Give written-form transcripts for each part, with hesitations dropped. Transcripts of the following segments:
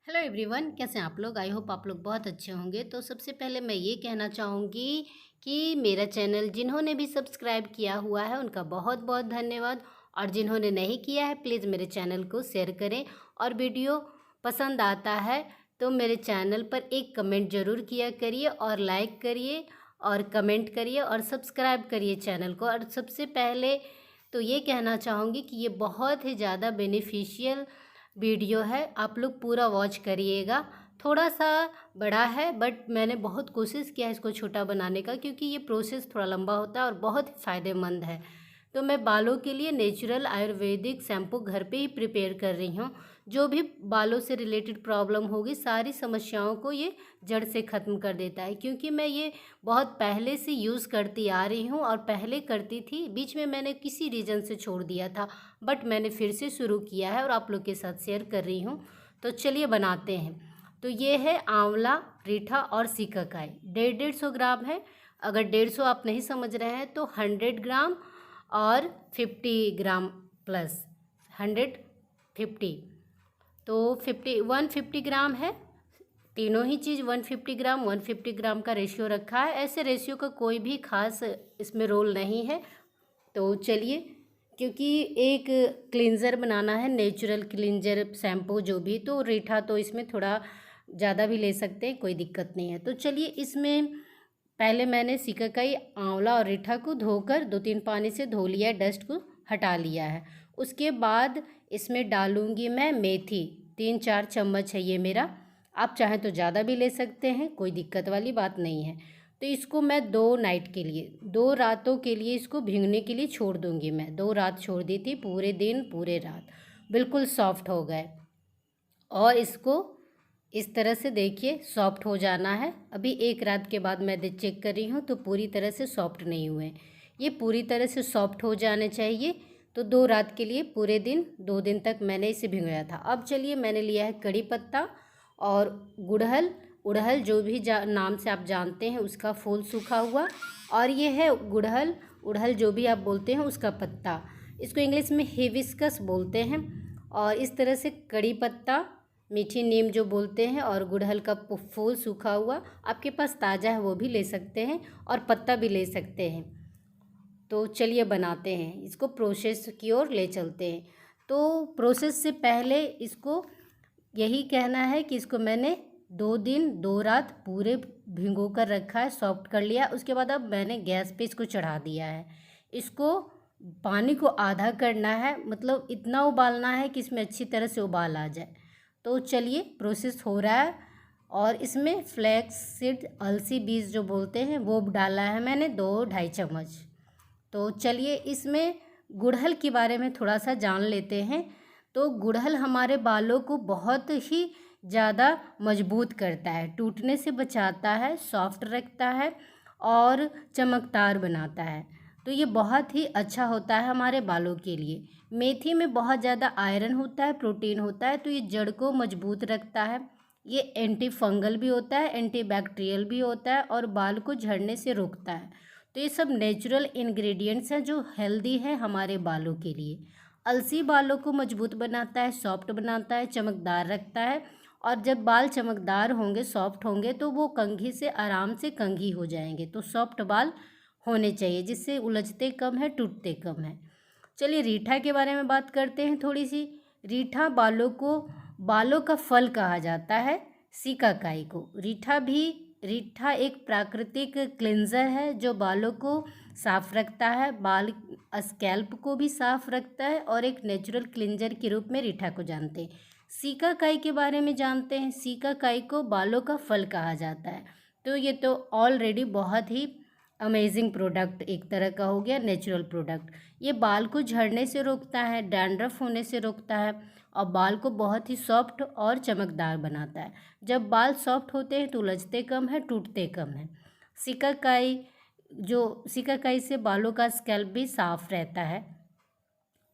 Hello everyone, कैसे हैं आप लोग। आई होप आप लोग बहुत अच्छे होंगे। तो सबसे पहले मैं ये कहना चाहूँगी कि मेरा चैनल जिन्होंने भी सब्सक्राइब किया हुआ है उनका बहुत बहुत धन्यवाद, और जिन्होंने नहीं किया है प्लीज़ मेरे चैनल को शेयर करें। और वीडियो पसंद आता है तो मेरे चैनल पर एक कमेंट ज़रूर किया करिए, और लाइक करिए और कमेंट करिए और सब्सक्राइब करिए चैनल को। और सबसे पहले तो ये कहना चाहूँगी कि ये बहुत ही ज़्यादा बेनिफिशियल वीडियो है, आप लोग पूरा वॉच करिएगा। थोड़ा सा बड़ा है बट मैंने बहुत कोशिश किया है इसको छोटा बनाने का, क्योंकि ये प्रोसेस थोड़ा लंबा होता है और बहुत फ़ायदेमंद है। तो मैं बालों के लिए नेचुरल आयुर्वेदिक शैम्पू घर पे ही प्रिपेयर कर रही हूँ। जो भी बालों से रिलेटेड प्रॉब्लम होगी सारी समस्याओं को ये जड़ से ख़त्म कर देता है, क्योंकि मैं ये बहुत पहले से यूज़ करती आ रही हूँ। और पहले करती थी, बीच में मैंने किसी रीज़न से छोड़ दिया था, बट मैंने फिर से शुरू किया है और आप लोग के साथ शेयर कर रही हूँ। तो चलिए बनाते हैं। तो ये है आंवला, रीठा और सीकाकाई। 150 ग्राम है। अगर 150 आप नहीं समझ रहे हैं तो 100 ग्राम और 50 ग्राम प्लस 150, तो 150 ग्राम है। तीनों ही चीज़ 150 ग्राम का रेशियो रखा है। ऐसे रेशियो का कोई भी खास इसमें रोल नहीं है। तो चलिए, क्योंकि एक क्लींजर बनाना है, नेचुरल क्लींजर शैम्पू जो भी, तो रीठा तो इसमें थोड़ा ज़्यादा भी ले सकते हैं, कोई दिक्कत नहीं है। तो चलिए, इसमें पहले मैंने सीकाकाई, आंवला और रीठा को धोकर 2-3 पानी से धो लिया, डस्ट को हटा लिया है। उसके बाद इसमें डालूंगी मैं मेथी। 3-4 चम्मच है ये मेरा। आप चाहें तो ज़्यादा भी ले सकते हैं, कोई दिक्कत वाली बात नहीं है। तो इसको मैं 2 नाइट के लिए, 2 रातों के लिए इसको भीगने के लिए छोड़ दूंगी। मैं 2 रात छोड़ दी थी, पूरे दिन पूरे रात बिल्कुल सॉफ्ट हो गए। और इसको इस तरह से देखिए सॉफ्ट हो जाना है। अभी 1 रात के बाद मैं चेक कर रही हूँ तो पूरी तरह से सॉफ्ट नहीं हुए। ये पूरी तरह से सॉफ्ट हो जाने चाहिए। तो 2 रात के लिए पूरे दिन 2 दिन तक मैंने इसे भिगोया था। अब चलिए, मैंने लिया है कड़ी पत्ता और गुड़हल, उड़हल जो भी नाम से आप जानते हैं उसका फूल सूखा हुआ, और ये है गुड़हल, उड़हल जो भी आप बोलते हैं उसका पत्ता। इसको इंग्लिश में हिबिस्कस बोलते हैं। और इस तरह से कड़ी पत्ता, मीठी नीम जो बोलते हैं, और गुड़हल का फूल सूखा हुआ, आपके पास ताज़ा है वो भी ले सकते हैं, और पत्ता भी ले सकते हैं। तो चलिए बनाते हैं, इसको प्रोसेस की ओर ले चलते हैं। तो प्रोसेस से पहले इसको यही कहना है कि इसको मैंने 2 दिन 2 रात पूरे भिगो कर रखा है, सॉफ्ट कर लिया। उसके बाद अब मैंने गैस पे इसको चढ़ा दिया है। इसको पानी को आधा करना है, मतलब इतना उबालना है कि इसमें अच्छी तरह से उबाल आ जाए। तो चलिए, प्रोसेस हो रहा है। और इसमें फ्लैक्स सीड, अलसी बीज जो बोलते हैं, वो डाला है मैंने 2-2.5 चम्मच। तो चलिए, इसमें गुड़हल के बारे में थोड़ा सा जान लेते हैं। तो गुड़हल हमारे बालों को बहुत ही ज़्यादा मजबूत करता है, टूटने से बचाता है, सॉफ्ट रखता है और चमकदार बनाता है। तो ये बहुत ही अच्छा होता है हमारे बालों के लिए। मेथी में बहुत ज़्यादा आयरन होता है, प्रोटीन होता है, तो ये जड़ को मजबूत रखता है। ये एंटी फंगल भी होता है, एंटी बैक्टीरियल भी होता है, और बाल को झड़ने से रोकता है। तो ये सब नेचुरल इंग्रेडिएंट्स हैं जो हेल्दी हैं हमारे बालों के लिए। अलसी बालों को मजबूत बनाता है, सॉफ्ट बनाता है, चमकदार रखता है। और जब बाल चमकदार होंगे, सॉफ्ट होंगे, तो वो कंघी से आराम से कंघी हो जाएंगे। तो सॉफ्ट बाल होने चाहिए, जिससे उलझते कम है, टूटते कम है। चलिए, रीठा के बारे में बात करते हैं थोड़ी सी। रीठा बालों का फल कहा जाता है, सिकाकाई को। रीठा एक प्राकृतिक क्लिंजर है जो बालों को साफ रखता है, बाल स्कैल्प को भी साफ रखता है, और एक नेचुरल क्लिंजर के रूप में रीठा को जानते हैं। सिकाकाई के बारे में जानते हैं। सिकाकाई को बालों का फल कहा जाता है। तो ये तो ऑलरेडी बहुत ही अमेजिंग प्रोडक्ट एक तरह का हो गया, नेचुरल प्रोडक्ट। ये बाल को झड़ने से रोकता है, डैंड्रफ होने से रोकता है, और बाल को बहुत ही सॉफ्ट और चमकदार बनाता है। जब बाल सॉफ्ट होते हैं तो उलझते कम है, टूटते कम है। सिकाकाई से बालों का स्कैल्प भी साफ रहता है।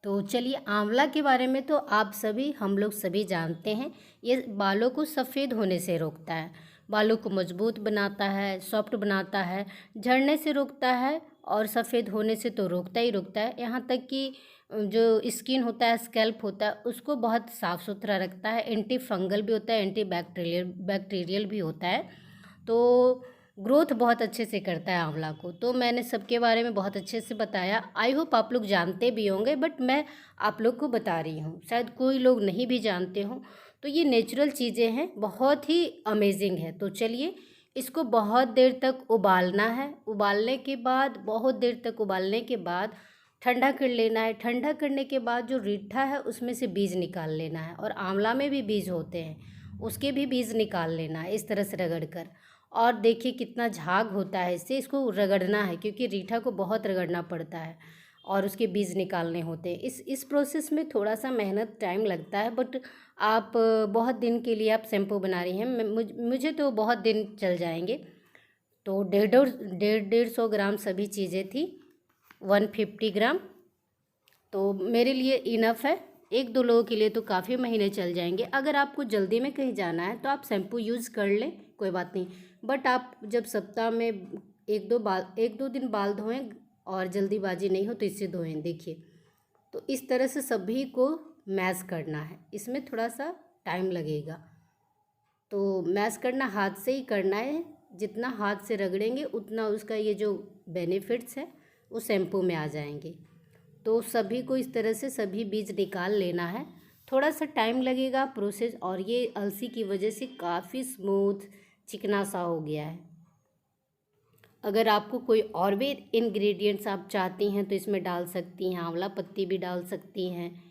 तो चलिए, आंवला के बारे में तो आप सभी, हम लोग सभी जानते हैं। ये बालों को सफ़ेद होने से रोकता है, बालों को मजबूत बनाता है, सॉफ्ट बनाता है, झड़ने से रोकता है, और सफ़ेद होने से तो रोकता ही रोकता है। यहाँ तक कि जो स्किन होता है, स्कैल्प होता है, उसको बहुत साफ़ सुथरा रखता है। एंटी फंगल भी होता है, एंटी बैक्टीरियल भी होता है। तो ग्रोथ बहुत अच्छे से करता है आंवला को। तो मैंने सबके बारे में बहुत अच्छे से बताया। आई होप आप लोग जानते भी होंगे, बट मैं आप लोग को बता रही हूँ, शायद कोई लोग नहीं भी जानते हों। तो ये नेचुरल चीज़ें हैं, बहुत ही अमेजिंग है। तो चलिए, इसको बहुत देर तक उबालना है। उबालने के बाद, बहुत देर तक उबालने के बाद ठंडा कर लेना है। ठंडा करने के बाद जो रीठा है उसमें से बीज निकाल लेना है, और आंवला में भी बीज होते हैं, उसके भी बीज निकाल लेना है इस तरह से रगड़ कर। और देखिए कितना झाग होता है इससे, इसको रगड़ना है क्योंकि रीठा को बहुत रगड़ना पड़ता है और उसके बीज निकालने होते हैं। इस प्रोसेस में थोड़ा सा मेहनत, टाइम लगता है, बट आप बहुत दिन के लिए आप शैम्पू बना रही हैं, मुझे तो बहुत दिन चल जाएंगे। तो 150 ग्राम सभी चीज़ें थी, 150 ग्राम, तो मेरे लिए इनफ है। एक दो लोगों के लिए तो काफ़ी महीने चल जाएंगे। अगर आपको जल्दी में कहीं जाना है तो आप शैम्पू यूज़ कर लें, कोई बात नहीं। बट आप जब सप्ताह में एक दो दिन बाल धोएं और जल्दीबाजी नहीं हो तो इससे धोएं। देखिए, तो इस तरह से सभी को मैश करना है। इसमें थोड़ा सा टाइम लगेगा, तो मैश करना हाथ से ही करना है। जितना हाथ से रगड़ेंगे उतना उसका ये जो बेनिफिट्स है वो शैम्पू में आ जाएंगे। तो सभी को इस तरह से सभी बीज निकाल लेना है। थोड़ा सा टाइम लगेगा प्रोसेस, और ये अलसी की वजह से काफ़ी स्मूथ चिकना सा हो गया है। अगर आपको कोई और भी इंग्रेडिएंट्स आप चाहती हैं तो इसमें डाल सकती हैं, आंवला पत्ती भी डाल सकती हैं,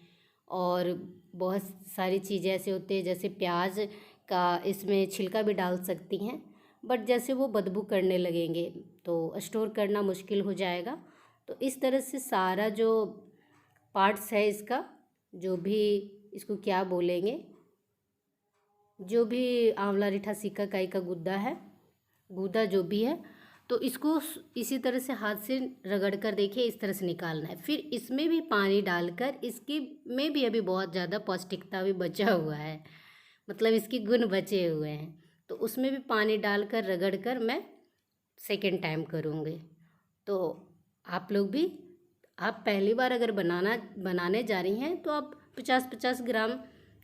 और बहुत सारी चीज़ें ऐसे होते हैं, जैसे प्याज का इसमें छिलका भी डाल सकती हैं। बट जैसे वो बदबू करने लगेंगे तो स्टोर करना मुश्किल हो जाएगा। तो इस तरह से सारा जो पार्ट्स है इसका, जो भी इसको क्या बोलेंगे, जो भी आंवला रीठा सिकाकाई का गूदा जो भी है, तो इसको इसी तरह से हाथ से रगड़ कर देखिए, इस तरह से निकालना है। फिर इसमें भी पानी डालकर, इसकी में भी अभी बहुत ज़्यादा पौष्टिकता भी बचा हुआ है, मतलब इसके गुण बचे हुए हैं। तो उसमें भी पानी डालकर रगड़ कर मैं सेकेंड टाइम करूँगी। तो आप लोग भी, आप पहली बार अगर बनाने जा रही हैं तो आप 50-50 ग्राम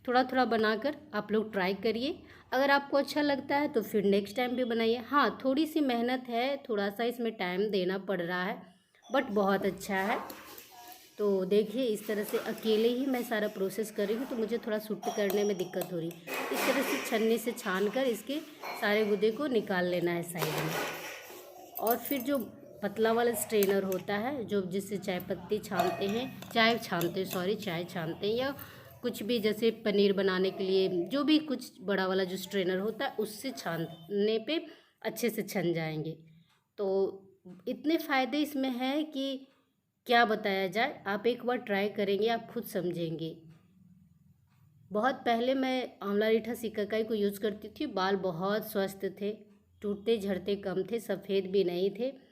थोड़ा थोड़ा बनाकर आप लोग ट्राई करिए। अगर आपको अच्छा लगता है तो फिर नेक्स्ट टाइम भी बनाइए। हाँ, थोड़ी सी मेहनत है, थोड़ा सा इसमें टाइम देना पड़ रहा है, बट बहुत अच्छा है। तो देखिए, इस तरह से अकेले ही मैं सारा प्रोसेस कर रही हूँ, तो मुझे थोड़ा सूट करने में दिक्कत हो रही। इस तरह से छन्नी से छान कर इसके सारे गुदे को निकाल लेना है साइड में। और फिर जो पतला वाला स्ट्रेनर होता है, जो जिससे चाय छानते हैं, या कुछ भी, जैसे पनीर बनाने के लिए जो भी कुछ बड़ा वाला जो स्ट्रेनर होता है, उससे छानने पे अच्छे से छन जाएंगे। तो इतने फ़ायदे इसमें हैं कि क्या बताया जाए। आप एक बार ट्राई करेंगे, आप खुद समझेंगे। बहुत पहले मैं आंवला रीठा सिकाकाई को यूज़ करती थी, बाल बहुत स्वस्थ थे, टूटते झड़ते कम थे, सफ़ेद भी नहीं थे।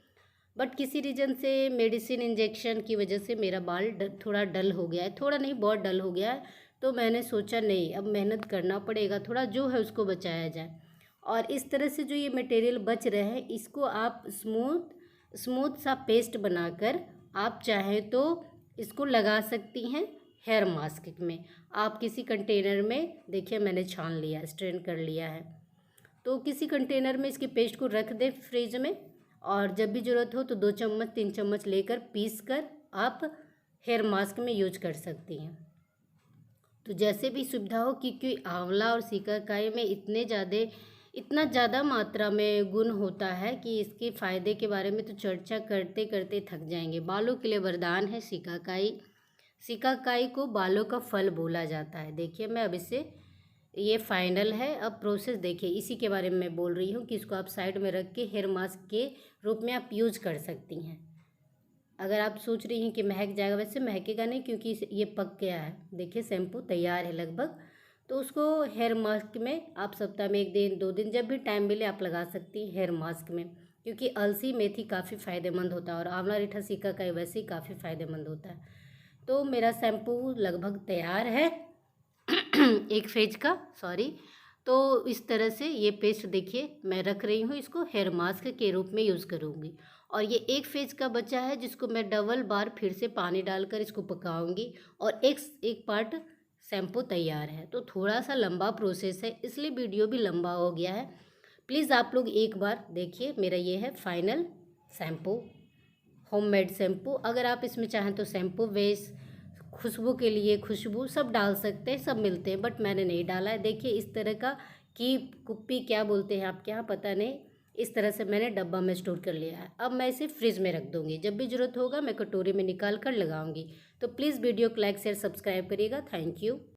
बट किसी रीज़न से, मेडिसिन इंजेक्शन की वजह से मेरा बाल थोड़ा डल हो गया है, थोड़ा नहीं बहुत डल हो गया है। तो मैंने सोचा नहीं, अब मेहनत करना पड़ेगा, थोड़ा जो है उसको बचाया जाए। और इस तरह से जो ये मटेरियल बच रहे हैं, इसको आप स्मूथ सा पेस्ट बनाकर आप चाहें तो इसको लगा सकती हैं हेयर मास्क में। आप किसी कंटेनर में, देखिए मैंने छान लिया, स्ट्रेन कर लिया है, तो किसी कंटेनर में इसके पेस्ट को रख दें फ्रिज में, और जब भी ज़रूरत हो तो 2 चम्मच 3 चम्मच लेकर पीस कर आप हेयर मास्क में यूज कर सकती हैं। तो जैसे भी सुविधा हो, क्योंकि आंवला और सिकाकाई में इतना ज़्यादा मात्रा में गुण होता है कि इसके फ़ायदे के बारे में तो चर्चा करते करते थक जाएंगे। बालों के लिए वरदान है सिकाकाई को बालों का फल बोला जाता है। देखिए, मैं अब इससे, ये फाइनल है। अब प्रोसेस देखिए, इसी के बारे में मैं बोल रही हूँ कि इसको आप साइड में रख के हेयर मास्क के रूप में आप यूज कर सकती हैं। अगर आप सोच रही हैं कि महक जाएगा, वैसे महकेगा नहीं क्योंकि ये पक गया है। देखिए, शैम्पू तैयार है लगभग। तो उसको हेयर मास्क में आप सप्ताह में 1 दिन 2 दिन, जब भी टाइम मिले आप लगा सकती हैं हेयर मास्क में, क्योंकि अलसी मेथी काफ़ी फ़ायदेमंद होता है और आंवला रीठा सिकाकाई वैसे ही काफ़ी फ़ायदेमंद होता है। तो मेरा शैम्पू लगभग तैयार है एक फेज का, सॉरी। तो इस तरह से ये पेस्ट देखिए मैं रख रही हूँ, इसको हेयर मास्क के रूप में यूज़ करूँगी। और ये एक फेज का बचा है जिसको मैं डबल बार फिर से पानी डालकर इसको पकाऊंगी और एक पार्ट शैम्पू तैयार है। तो थोड़ा सा लंबा प्रोसेस है, इसलिए वीडियो भी लंबा हो गया है। प्लीज़ आप लोग एक बार देखिए। मेरा ये है फाइनल शैम्पू, होममेड शैम्पू। अगर आप इसमें चाहें तो शैम्पू बेस, खुशबू के लिए खुशबू सब डाल सकते हैं, सब मिलते हैं, बट मैंने नहीं डाला है। देखिए इस तरह का की कुप्पी क्या बोलते हैं आपके यहाँ, पता नहीं, इस तरह से मैंने डब्बा में स्टोर कर लिया है। अब मैं इसे फ्रिज में रख दूँगी, जब भी ज़रूरत होगा मैं कटोरी में निकाल कर लगाऊंगी। तो प्लीज़ वीडियो को लाइक शेयर सब्सक्राइब करिएगा। Thank you.